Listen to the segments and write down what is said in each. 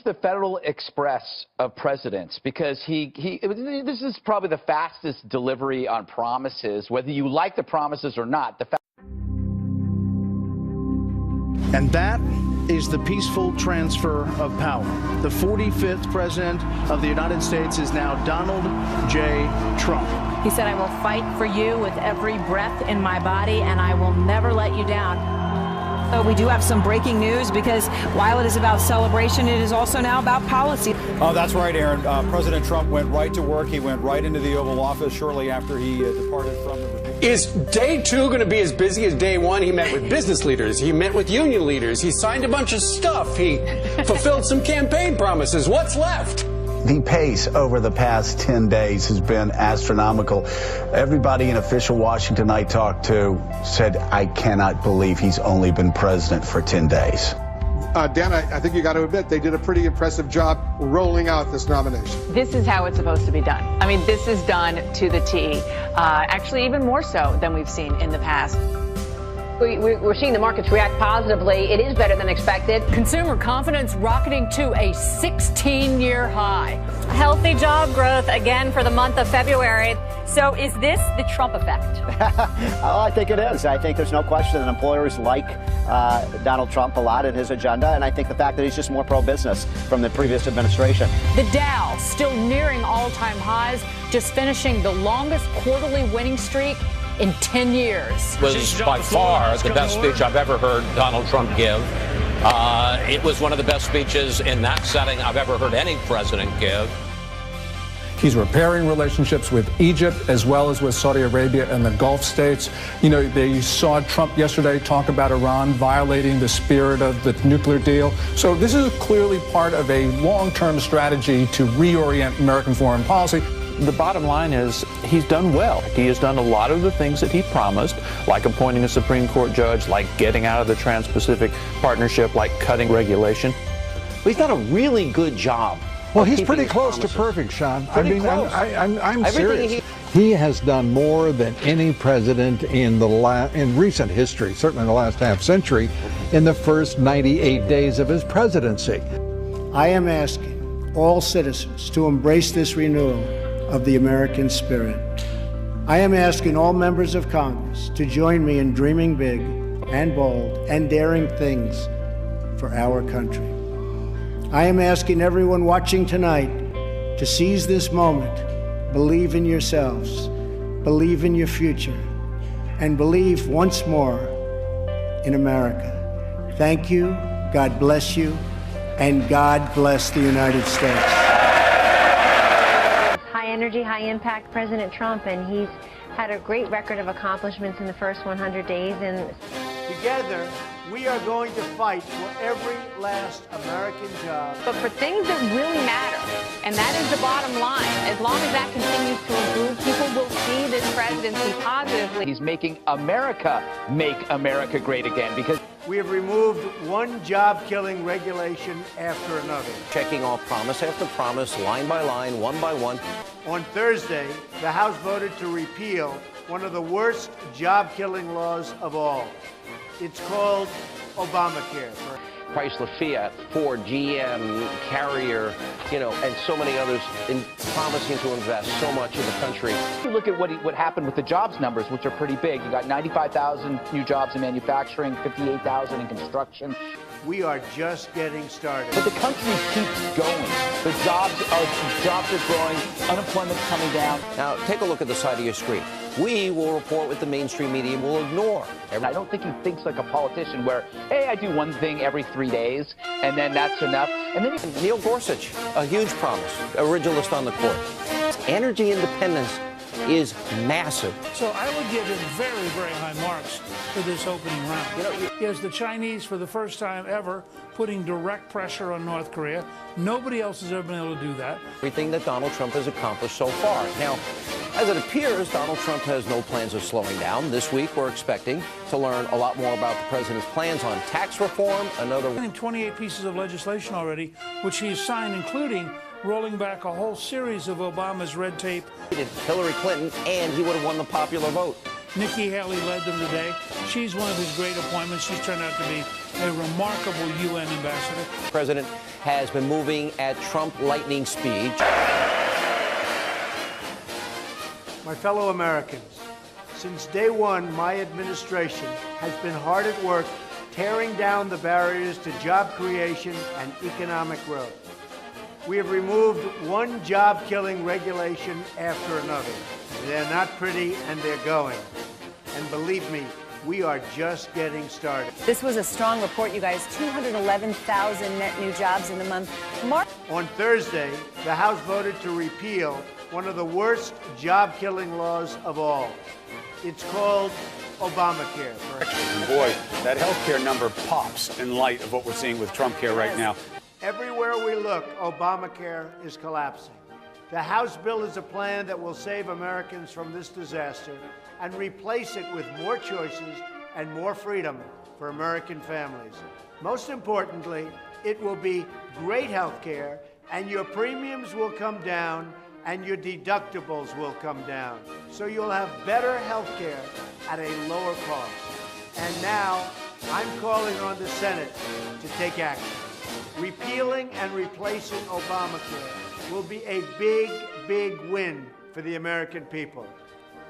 the Federal Express of presidents because this is probably the fastest delivery on promises, whether you like the promises or not. And that is the peaceful transfer of power. The 45th president of the United States is now Donald J. Trump. He said, "I will fight for you with every breath in my body, and I will never let you down." So we do have some breaking news because while it is about celebration, it is also now about policy. Oh, that's right, Aaron. President Trump went right to work. He went right into the Oval Office shortly after he departed from the review. Is day two going to be as busy as day one? He met with business leaders. He met with union leaders. He signed a bunch of stuff. He fulfilled some campaign promises. What's left? The pace over the past 10 days has been astronomical. Everybody in official Washington I talked to said, I cannot believe he's only been president for 10 days. Dan, I think you got to admit they did a pretty impressive job rolling out this nomination. This is how it's supposed to be done. I mean, this is done to the T. Actually, even more so than we've seen in the past. We're seeing the markets react positively. It is better than expected. Consumer confidence rocketing to a 16-year high. Healthy job growth again for the month of February. So is this the Trump effect? Oh, I think it is. I think there's no question that employers like Donald Trump a lot in his agenda, and I think the fact that he's just more pro-business from the previous administration. The Dow still nearing all-time highs, just finishing the longest quarterly winning streak in 10 years. Was by far the best speech I've ever heard Donald Trump give. It was one of the best speeches in that setting I've ever heard any president give. He's repairing relationships with Egypt as well as with Saudi Arabia and the Gulf states. You know, they saw Trump yesterday talk about Iran violating the spirit of the nuclear deal. So this is clearly part of a long-term strategy to reorient American foreign policy. The bottom line is he's done well. He has done a lot of the things that he promised, like appointing a Supreme Court judge, like getting out of the Trans-Pacific Partnership, like cutting regulation. He's done a really good job. Well, he's pretty close to perfect, Sean. I mean, I'm serious. He has done more than any president in recent history, certainly in the last half century, in the first 98 days of his presidency. I am asking all citizens to embrace this renewal of the American spirit. I am asking all members of Congress to join me in dreaming big and bold and daring things for our country. I am asking everyone watching tonight to seize this moment, believe in yourselves, believe in your future, and believe once more in America. Thank you, God bless you, and God bless the United States. Energy, high impact President Trump, and he's had a great record of accomplishments in the first 100 days. And together, we are going to fight for every last American job. But for things that really matter, and that is the bottom line, as long as that continues to improve, people will see this presidency positively. He's making America make America great again because we have removed one job-killing regulation after another. Checking off promise after promise, line by line, one by one. On Thursday, the House voted to repeal one of the worst job-killing laws of all. It's called Obamacare. Chrysler, Fiat, Ford, GM, Carrier, and so many others promising to invest so much in the country. You look at what happened with the jobs numbers, which are pretty big. You got 95,000 new jobs in manufacturing, 58,000 in construction. We are just getting started. But the country keeps going. The jobs are growing, unemployment's coming down. Now, take a look at the side of your screen. We will report what the mainstream media will ignore. I don't think he thinks like a politician where, hey, I do one thing every 3 days, and then that's enough. And then Neil Gorsuch, a huge promise, originalist on the court. Energy independence is massive. So I would give him very, very high marks for this opening round. He has the Chinese, for the first time ever, putting direct pressure on North Korea. Nobody else has ever been able to do that. Everything that Donald Trump has accomplished so far. Now, as it appears, Donald Trump has no plans of slowing down. This week, we're expecting to learn a lot more about the president's plans on tax reform. 28 pieces of legislation already, which he's signed, including rolling back a whole series of Obama's red tape. Hillary Clinton, and he would have won the popular vote. Nikki Haley led them today. She's one of his great appointments. She's turned out to be a remarkable UN ambassador. The president has been moving at Trump lightning speed. My fellow Americans, since day one, my administration has been hard at work tearing down the barriers to job creation and economic growth. We have removed one job-killing regulation after another. They're not pretty, and they're going. And believe me, we are just getting started. This was a strong report, you guys. 211,000 net new jobs in the month. On Thursday, the House voted to repeal one of the worst job-killing laws of all. It's called Obamacare. Boy, that health care number pops in light of what we're seeing with Trump care right now. Everywhere we look, Obamacare is collapsing. The House bill is a plan that will save Americans from this disaster and replace it with more choices and more freedom for American families. Most importantly, it will be great health care, and your premiums will come down and your deductibles will come down. So you'll have better health care at a lower cost. And now, I'm calling on the Senate to take action. Repealing and replacing Obamacare will be a big, big win for the American people.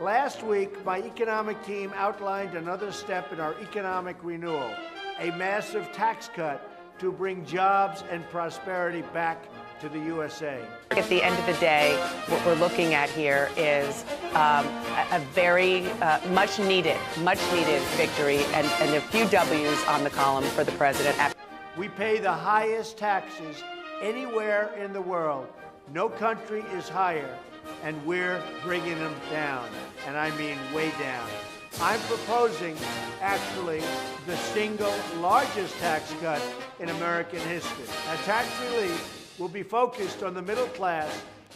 Last week, my economic team outlined another step in our economic renewal, a massive tax cut to bring jobs and prosperity back to the USA. At the end of the day, what we're looking at here is a very much needed victory and a few W's on the column for the president. We pay the highest taxes anywhere in the world. No country is higher, and we're bringing them down, and I mean way down. I'm proposing, actually, the single largest tax cut in American history. Now, tax relief will be focused on the middle class,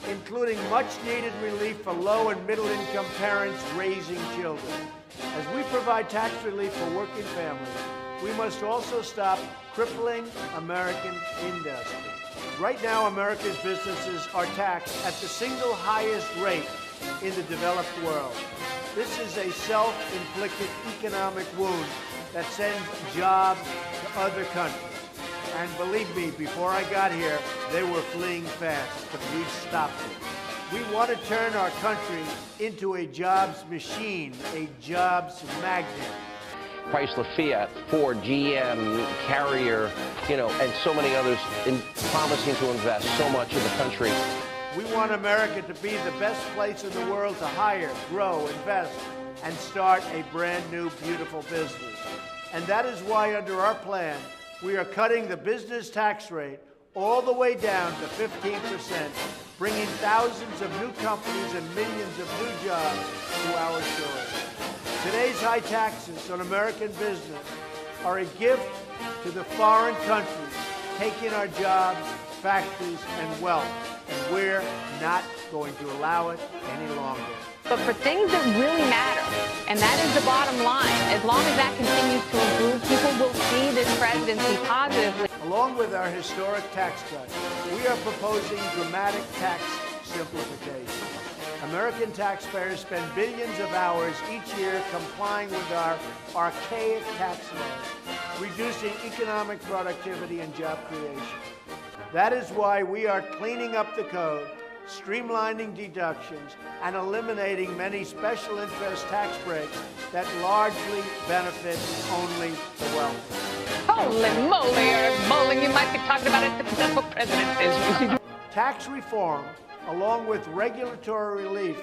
including much-needed relief for low- and middle-income parents raising children. As we provide tax relief for working families, we must also stop crippling American industry. Right now, America's businesses are taxed at the single highest rate in the developed world. This is a self-inflicted economic wound that sends jobs to other countries. And believe me, before I got here, they were fleeing fast, but we've stopped it. We want to turn our country into a jobs machine, a jobs magnet. Chrysler, Fiat, Ford, GM, Carrier, and so many others promising to invest so much in the country. We want America to be the best place in the world to hire, grow, invest, and start a brand new, beautiful business. And that is why, under our plan, we are cutting the business tax rate all the way down to 15%, bringing thousands of new companies and millions of new jobs to our shores. Today's high taxes on American business are a gift to the foreign countries taking our jobs, factories, and wealth, and we're not going to allow it any longer. But for things that really matter, and that is the bottom line, as long as that continues to improve, people will see this presidency positively. Along with our historic tax cuts, we are proposing dramatic tax simplification. American taxpayers spend billions of hours each year complying with our archaic tax laws, reducing economic productivity and job creation. That is why we are cleaning up the code, streamlining deductions, and eliminating many special interest tax breaks that largely benefit only the wealthy. Holy moly, Eric Bowling, you might be talking about a successful presidency. Tax reform, along with regulatory relief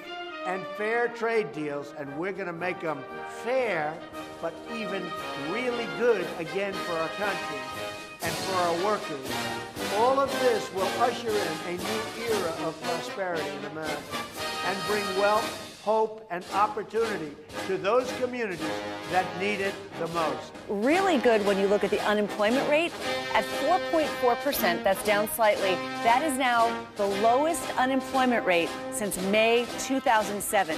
and fair trade deals, and we're going to make them fair, but even really good again for our country and for our workers. All of this will usher in a new era of prosperity in America and bring wealth, hope, and opportunity to those communities that need it the most. Really good when you look at the unemployment rate at 4.4%. That's down slightly. That is now the lowest unemployment rate since May 2007.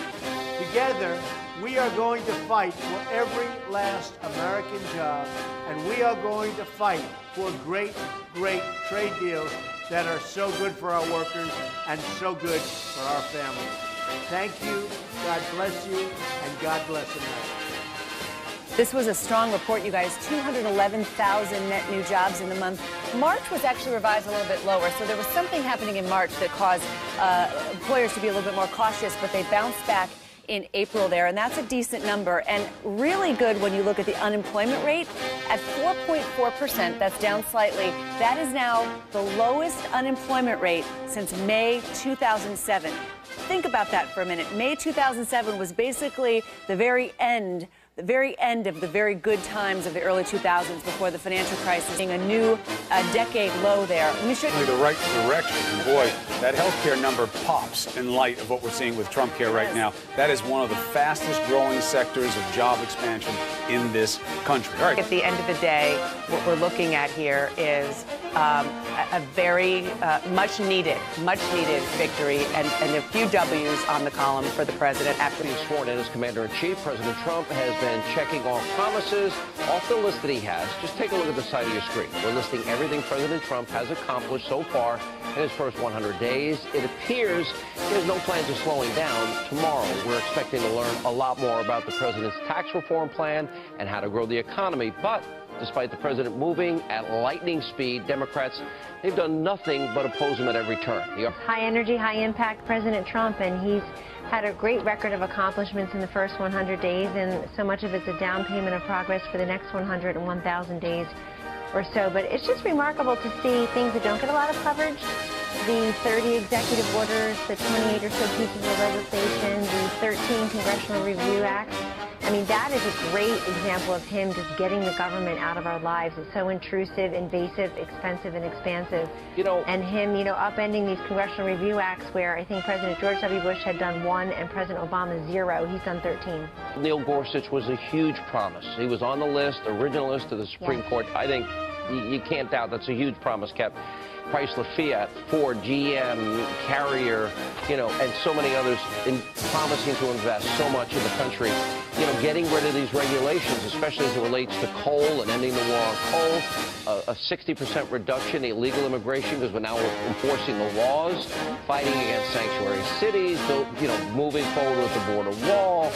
Together, we are going to fight for every last American job, and we are going to fight for great, great trade deals that are so good for our workers and so good for our families. Thank you, God bless you, and God bless America. This was a strong report, you guys. 211,000 net new jobs in the month. March was actually revised a little bit lower, so there was something happening in March that caused employers to be a little bit more cautious, but they bounced back in April there, and that's a decent number and really good when you look at the unemployment rate at 4.4%. That's down slightly. That is now the lowest unemployment rate since May 2007. Think about that for a minute. May 2007 was basically the very end of the very good times of the early 2000s before the financial crisis, being a new decade low there. Let me show you the right direction. And boy, that healthcare number pops in light of what we're seeing with Trump care right now. That is one of the fastest growing sectors of job expansion in this country. All right. At the end of the day, what we're looking at here is a very much needed victory and a few W's on the column for the president. After being sworn in as commander-in-chief, President Trump has been checking off promises off the list that he has. Just take a look at the side of your screen. We're listing everything President Trump has accomplished so far in his first 100 days. It appears he has no plans of slowing down. Tomorrow, we're expecting to learn a lot more about the president's tax reform plan and how to grow the economy. But despite the president moving at lightning speed, Democrats, they've done nothing but oppose him at every turn. High energy, high impact President Trump, and he's had a great record of accomplishments in the first 100 days, and so much of it's a down payment of progress for the next 101,000 days or so. But it's just remarkable to see things that don't get a lot of coverage. The 30 executive orders, the 28 or so pieces of legislation, the 13 congressional review acts. I mean, that is a great example of him just getting the government out of our lives. It's so intrusive, invasive, expensive, and expansive. And him, upending these congressional review acts where I think President George W. Bush had done 1 and President Obama 0. He's done 13. Neil Gorsuch was a huge promise. He was on the list, original list of the Supreme Court. I think you can't doubt that's a huge promise kept. Chrysler, Fiat, Ford, GM, Carrier, and so many others in promising to invest so much in the country. Getting rid of these regulations, especially as it relates to coal and ending the war on coal, a 60% reduction in illegal immigration because we're now enforcing the laws, fighting against sanctuary cities, moving forward with the border wall.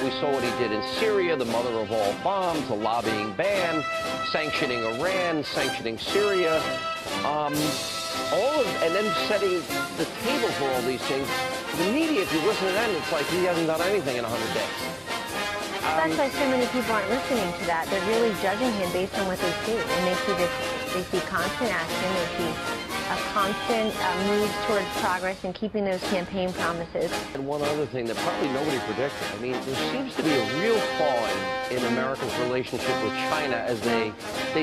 We saw what he did in Syria, the mother of all bombs, a lobbying ban, sanctioning Iran, sanctioning Syria. And then setting the table for all these things. The media, if you listen to them, it's like he hasn't done anything in 100 days. That's why so many people aren't listening to that. They're really judging him based on what they see. And they see constant action. They see a constant move towards progress and keeping those campaign promises. And one other thing that probably nobody predicted. I mean, there seems to be a real thawing in America's relationship with China as they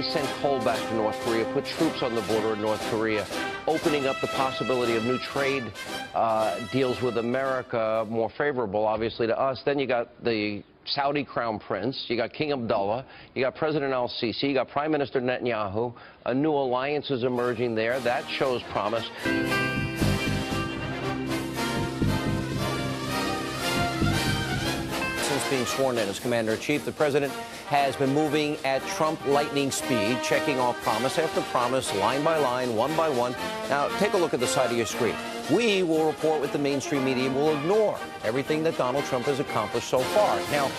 send coal back to North Korea, put troops on the border of North Korea, opening up the possibility of new trade deals with America, more favorable, obviously, to us. Then you got the Saudi Crown Prince, you got King Abdullah, you got President al-Sisi, you got Prime Minister Netanyahu. A new alliance is emerging there. That shows promise. Since being sworn in as commander-in-chief, the president has been moving at Trump lightning speed, checking off promise after promise, line by line, one by one. Now, take a look at the side of your screen. We will report what the mainstream media will ignore, everything that Donald Trump has accomplished so far. Now,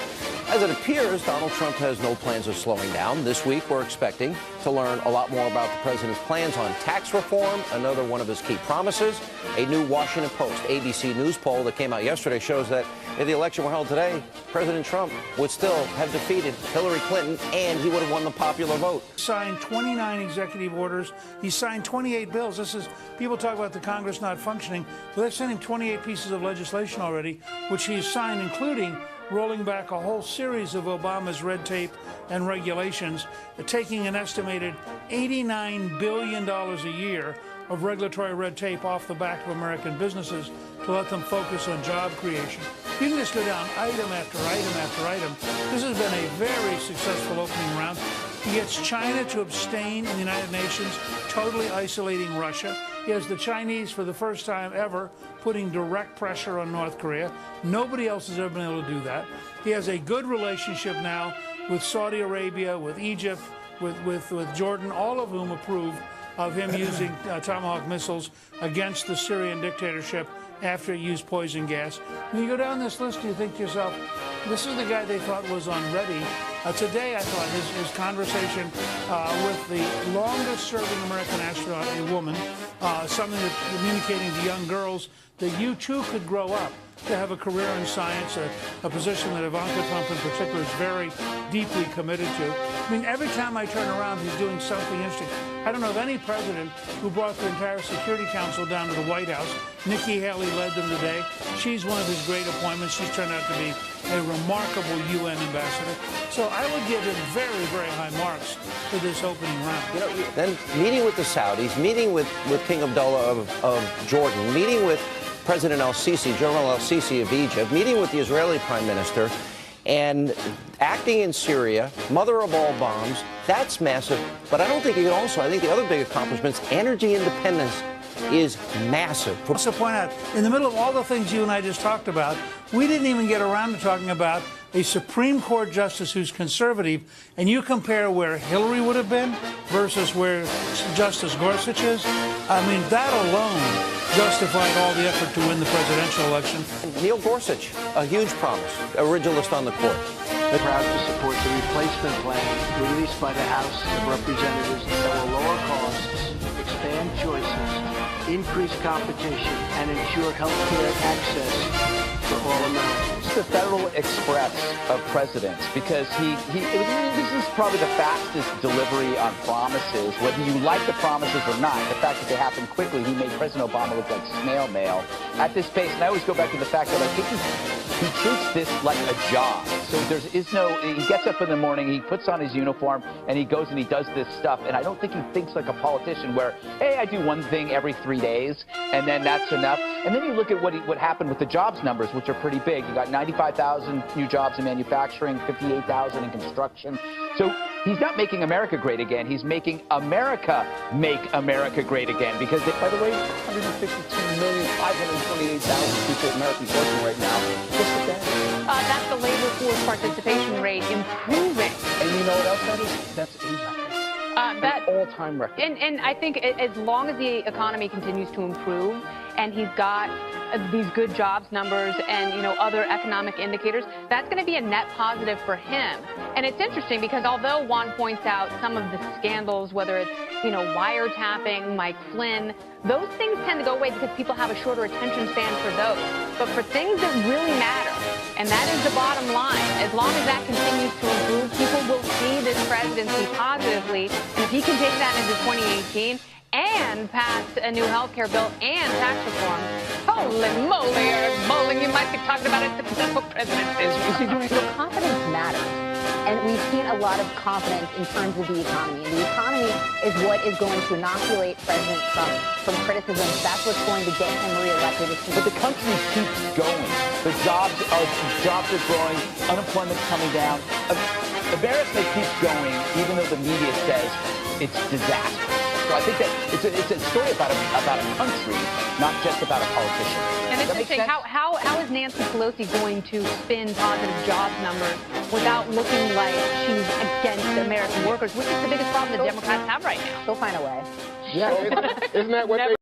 as it appears, Donald Trump has no plans of slowing down. This week, we're expecting to learn a lot more about the president's plans on tax reform, another one of his key promises. A new Washington Post ABC News poll that came out yesterday shows that if the election were held today, President Trump would still have defeated Hillary Clinton, and he would have won the popular vote. He signed 29 executive orders. He signed 28 bills. People talk about the Congress not functioning. Well, they've sent him 28 pieces of legislation already, which he's signed, including rolling back a whole series of Obama's red tape and regulations, taking an estimated $89 billion a year of regulatory red tape off the back of American businesses to let them focus on job creation. You can just go down item after item after item. This has been a very successful opening round. He gets China to abstain in the United Nations, totally isolating Russia. He has the Chinese, for the first time ever, putting direct pressure on North Korea. Nobody else has ever been able to do that. He has a good relationship now with Saudi Arabia, with Egypt, with Jordan, all of whom approve of him using Tomahawk missiles against the Syrian dictatorship after he used poison gas. When you go down this list, you think to yourself, this is the guy they thought was unready. Today, I thought his conversation with the longest-serving American astronaut, a woman, something that's communicating to young girls that you too could grow up to have a career in science, a position that Ivanka Trump in particular is very deeply committed to. I mean, every time I turn around, he's doing something interesting. I don't know of any president who brought the entire Security Council down to the White House. Nikki Haley led them today. She's one of his great appointments. She's turned out to be a remarkable UN ambassador. So I would give him very, very high marks for this opening round. You know, then meeting with the Saudis, meeting with King Abdullah of Jordan, meeting with President al-Sisi, General al-Sisi of Egypt, meeting with the Israeli Prime Minister, and acting in Syria, mother of all bombs, that's massive. But I don't think you can also, I think the other big accomplishments, energy independence is massive. I also point out, in the middle of all the things you and I just talked about, we didn't even get around to talking about a Supreme Court justice who's conservative, and you compare where Hillary would have been versus where Justice Gorsuch is. I mean, that alone justified all the effort to win the presidential election. Neil Gorsuch, a huge promise, originalist on the court. We're proud to support the replacement plan released by the House of Representatives that will lower costs, expand choices, increase competition, and ensure health care access for all Americans. It's the Federal Express of presidents because this is probably the fastest delivery on promises, whether you like the promises or not. The fact that they happen quickly, he made President Obama look like snail mail at this pace. And I always go back to the fact that I think he treats this like a job. So he gets up in the morning, he puts on his uniform, and he goes and he does this stuff. And I don't think he thinks like a politician where, hey, I do one thing every 3 days, and then that's enough. And then you look at what happened with the jobs numbers, which are pretty big. You got 95,000 new jobs in manufacturing, 58,000 in construction. So he's not making America great again. He's making America make America great again. Because, by the way, 152,528,000 people, Americans working right now. Just at that. That's the labor force participation rate improving. And you know what else that is? That's a record. That all-time record. And I think as long as the economy continues to improve and he's got these good jobs numbers and, other economic indicators, that's going to be a net positive for him. And it's interesting because although Juan points out some of the scandals, whether it's, wiretapping, Mike Flynn, those things tend to go away because people have a shorter attention span for those. But for things that really matter, and that is the bottom line, as long as that continues to improve, people will see this presidency positively. And if he can take that into 2018 and pass a new health care bill and tax reform, holy moly, Eric Bolling, you might be talking about a successful presidency. So confidence matters. And we've seen a lot of confidence in terms of the economy. And the economy is what is going to inoculate President Trump from criticism. That's what's going to get him reelected. But the country keeps going. The jobs are growing. Unemployment's coming down. America keeps going, even though the media says it's disastrous. So I think that it's a story about a country, not just about a politician. And it's interesting, how is Nancy Pelosi going to spin positive jobs numbers without looking like she's against American workers, which is the biggest problem the Democrats have right now? They'll find a way. Yeah, isn't that what they